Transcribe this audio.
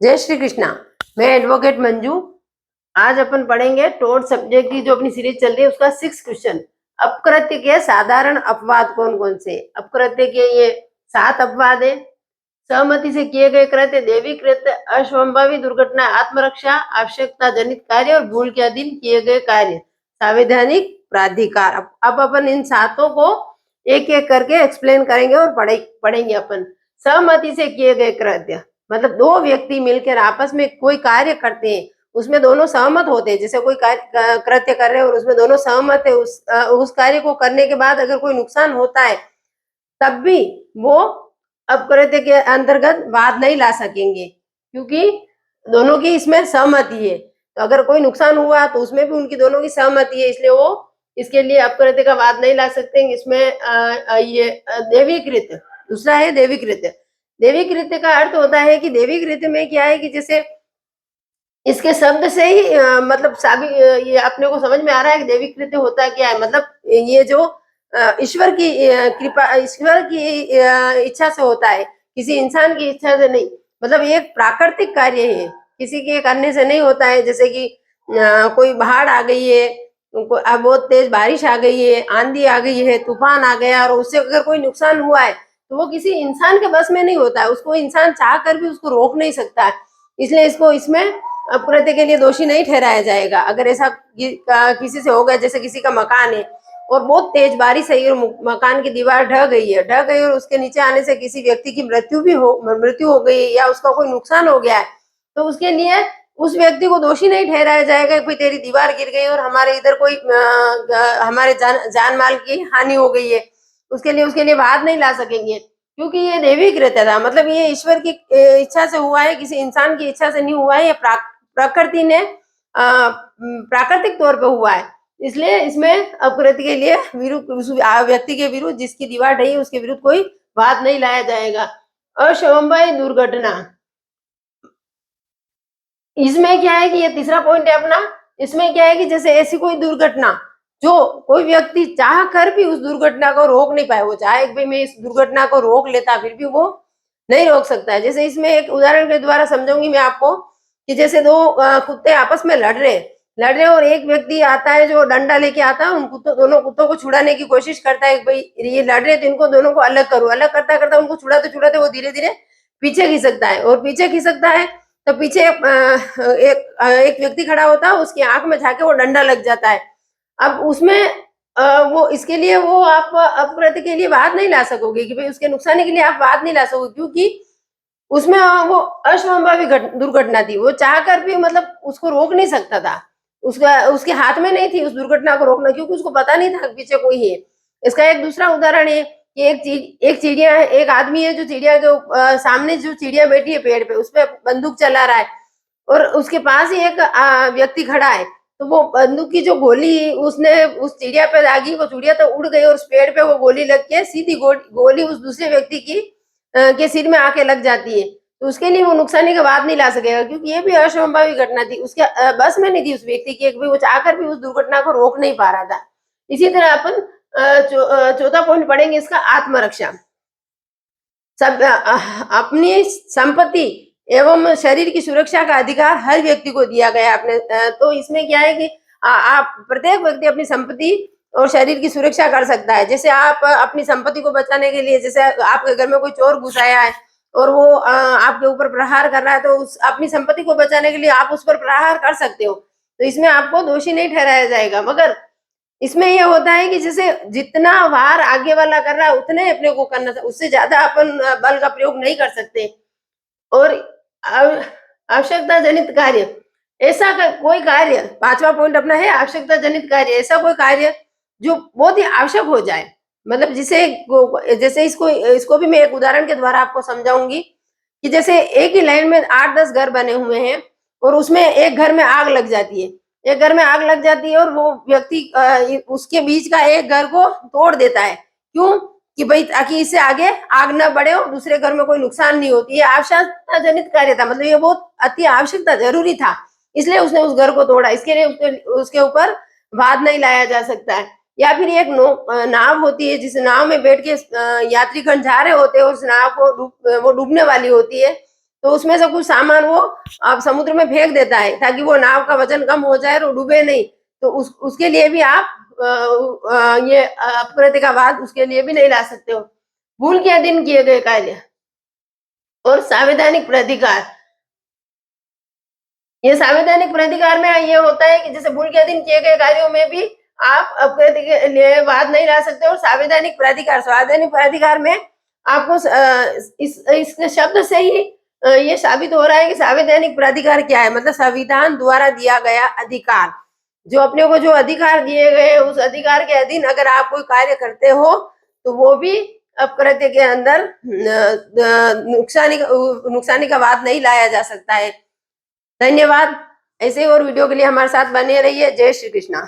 जय श्री कृष्णा। मैं एडवोकेट मंजू। आज अपन पढ़ेंगे टोट सब्जेक्ट की जो अपनी सीरीज चल रही है उसका 6 क्वेश्चन। अपकृत्य के साधारण अपवाद कौन कौन से? अपकृत्य के ये 7 अपवाद है। सहमति से किए गए कृत्य, दैवी कृत्य, असंभावी दुर्घटना, आत्मरक्षा, आवश्यकता जनित कार्य और भूल के अधीन किए गए कार्य, संवैधानिक प्राधिकार। अब अपन इन सातों को एक एक करके एक्सप्लेन करेंगे और पढ़ेंगे अपन। सहमति से किए गए कृत्य मतलब दो व्यक्ति मिलकर आपस में कोई कार्य करते हैं, उसमें दोनों सहमत होते हैं। जैसे कोई कृत्य कर रहे हैं और उसमें दोनों सहमत है, उस कार्य को करने के बाद अगर कोई नुकसान होता है तब भी वो अपकृत्य के अंतर्गत वाद नहीं ला सकेंगे, क्योंकि दोनों की इसमें सहमति है। तो अगर कोई नुकसान हुआ तो उसमें भी उनकी दोनों की सहमति है, इसलिए वो इसके लिए अपकृत्य का वाद नहीं ला सकते। इसमें ये दैवी कृत्य, दूसरा है दैवी कृत्य। दैवी कृत्य का अर्थ होता है कि दैवी कृत्य में क्या है कि जैसे इसके शब्द से ही मतलब ये अपने को समझ में आ रहा है कि दैवी कृत्य होता क्या है। मतलब ये जो ईश्वर की कृपा, ईश्वर की इच्छा से होता है, किसी इंसान की इच्छा से नहीं। मतलब ये एक प्राकृतिक कार्य है, किसी के करने से नहीं होता है। जैसे कि कोई बाढ़ आ गई है, बहुत तेज बारिश आ गई है, आंधी आ गई है, तूफान आ गया और उससे अगर कोई नुकसान हुआ है तो वो किसी इंसान के बस में नहीं होता है, उसको इंसान चाह कर भी उसको रोक नहीं सकता है। इसलिए इसको इसमें अपकृत्य के लिए दोषी नहीं ठहराया जाएगा। अगर ऐसा किसी से हो गया, जैसे किसी का मकान है और बहुत तेज बारिश है और मकान की दीवार ढह गई और उसके नीचे आने से किसी व्यक्ति की मृत्यु हो गई या उसका कोई नुकसान हो गया है, तो उसके लिए उस व्यक्ति को दोषी नहीं ठहराया जाएगा। कोई तेरी दीवार गिर गई और हमारे इधर कोई हमारे जान माल की हानि हो गई है, उसके लिए वाद नहीं ला सकेंगे, क्योंकि ये दैवी कृत्य था। मतलब ये ईश्वर की इच्छा से हुआ है, किसी इंसान की इच्छा से नहीं हुआ है। ये प्रकृति ने प्राकृतिक तौर पे हुआ है, इसलिए इसमें अपकृत्य के लिए विरुद्ध व्यक्ति के विरुद्ध जिसकी दीवार ढही है उसके विरुद्ध कोई वाद नहीं लाया जाएगा। असमवाय दुर्घटना, इसमें क्या है कि ये तीसरा पॉइंट है अपना। इसमें क्या है कि जैसे ऐसी कोई दुर्घटना जो कोई व्यक्ति चाह कर भी उस दुर्घटना को रोक नहीं पाए, वो चाहे कि भाई मैं इस दुर्घटना को रोक लेता, फिर भी वो नहीं रोक सकता है। जैसे इसमें एक उदाहरण के द्वारा समझाऊंगी मैं आपको कि जैसे दो कुत्ते आपस में लड़ रहे और एक व्यक्ति आता है जो डंडा लेके आता है, दोनों कुत्तों को छुड़ाने की कोशिश करता है। भाई ये लड़ रहे तो इनको दोनों को अलग करो। अलग करता करता उनको छुड़ाते वो धीरे धीरे पीछे खिसकता है और पीछे खिसकता है तो पीछे एक व्यक्ति खड़ा होता है, उसकी आंख में जाके वो डंडा लग जाता है। अब उसमें वो इसके लिए वो आप अपकृत्य के लिए वाद नहीं ला सकोगे कि भाई उसके नुकसान के लिए आप वाद नहीं ला सकोगे, क्योंकि उसमें वो असंभावी दुर्घटना थी। वो चाहकर भी मतलब उसको रोक नहीं सकता था, उसका उसके हाथ में नहीं थी उस दुर्घटना को रोकना, क्योंकि उसको पता नहीं था पीछे कोई है। इसका एक दूसरा उदाहरण है कि एक चिड़िया है, एक आदमी है जो चिड़िया के सामने जो चिड़िया बैठी है पेड़ पे, उस पर बंदूक चला रहा है और उसके पास ही एक व्यक्ति खड़ा है। तो वो बंदूक की जो गोली उसने उस चिड़िया पे दागी, वो चिड़िया तो उड़ गई और उस पेड़ पे वो गोली लग के सीधी गोली उस दूसरे व्यक्ति की के सिर में आके लग जाती है। तो उसके लिए वो नुकसानी का वाद नहीं ला सकेगा, क्योंकि ये भी असंभावी घटना थी, उसके बस में नहीं थी उस व्यक्ति की, वो चाहकर भी उस दुर्घटना को रोक नहीं पा रहा था। इसी तरह अपन चौथा पॉइंट पढ़ेंगे इसका, आत्मरक्षा। सब अपनी संपत्ति एवं शरीर की सुरक्षा का अधिकार हर व्यक्ति को दिया गया अपने। तो इसमें क्या है कि आप प्रत्येक व्यक्ति अपनी संपत्ति और शरीर की सुरक्षा कर सकता है। जैसे आप अपनी संपत्ति को बचाने के लिए, जैसे आपके घर में कोई चोर घुस आया है और वो आपके ऊपर प्रहार कर रहा है, तो उस अपनी संपत्ति को बचाने के लिए आप उस पर प्रहार कर सकते हो, तो इसमें आपको दोषी नहीं ठहराया जाएगा। मगर इसमें ये होता है कि जैसे जितना वार आगे वाला कर रहा है उतने अपने को करना, उससे ज्यादा अपन बल का प्रयोग नहीं कर सकते। और आवश्यकता जनित कार्य, कोई कार्य, पांचवा पॉइंट अपना है आवश्यकता जनित कार्य, ऐसा कोई कार्य जो बहुत ही आवश्यक हो जाए। मतलब जैसे इसको इसको भी मैं एक उदाहरण के द्वारा आपको समझाऊंगी कि जैसे एक ही लाइन में 8-10 घर बने हुए हैं और उसमें एक घर में आग लग जाती है। एक घर में आग लग जाती है और वो व्यक्ति उसके बीच का एक घर को तोड़ देता है। क्यों? कि भाई ताकि इससे आगे आग न बढ़े और दूसरे घर में कोई नुकसान नहीं होती है। आवश्यकता जनित कार्य था, मतलब ये बहुत अति आवश्यकता जरूरी था, इसलिए उसने उस घर को तोड़ा। इसके लिए उसके ऊपर वाद नहीं लाया जा सकता है। या फिर एक नाव होती है, जिस नाव में बैठ के यात्रीगण जा रहे होते हैं, उस नाव को वो डूबने वाली होती है, तो उसमें से कुछ सामान वो आप समुद्र में फेंक देता है ताकि वो नाव का वजन कम हो जाए और डूबे नहीं। तो उसके लिए भी आप ये अप्रतिकावाद उसके लिए भी नहीं ला सकते हो। भूल के अधीन किए गए कार्य और संवैधानिक प्राधिकार, ये संवैधानिक प्राधिकार में ये होता है कि जैसे भूल के अधीन किए गए कार्यों में भी आप अप्रतिवाद नहीं ला सकते। और संवैधानिक प्राधिकार में आपको इस शब्द से ही ये साबित हो रहा है कि संवैधानिक प्राधिकार क्या है, मतलब संविधान द्वारा दिया गया अधिकार। जो अपने को जो अधिकार दिए गए उस अधिकार के अधीन अगर आप कोई कार्य करते हो तो वो भी अकृत्य के अंदर नुकसानी का वाद नहीं लाया जा सकता है। धन्यवाद। ऐसे और वीडियो के लिए हमारे साथ बने रहिए। जय श्री कृष्णा।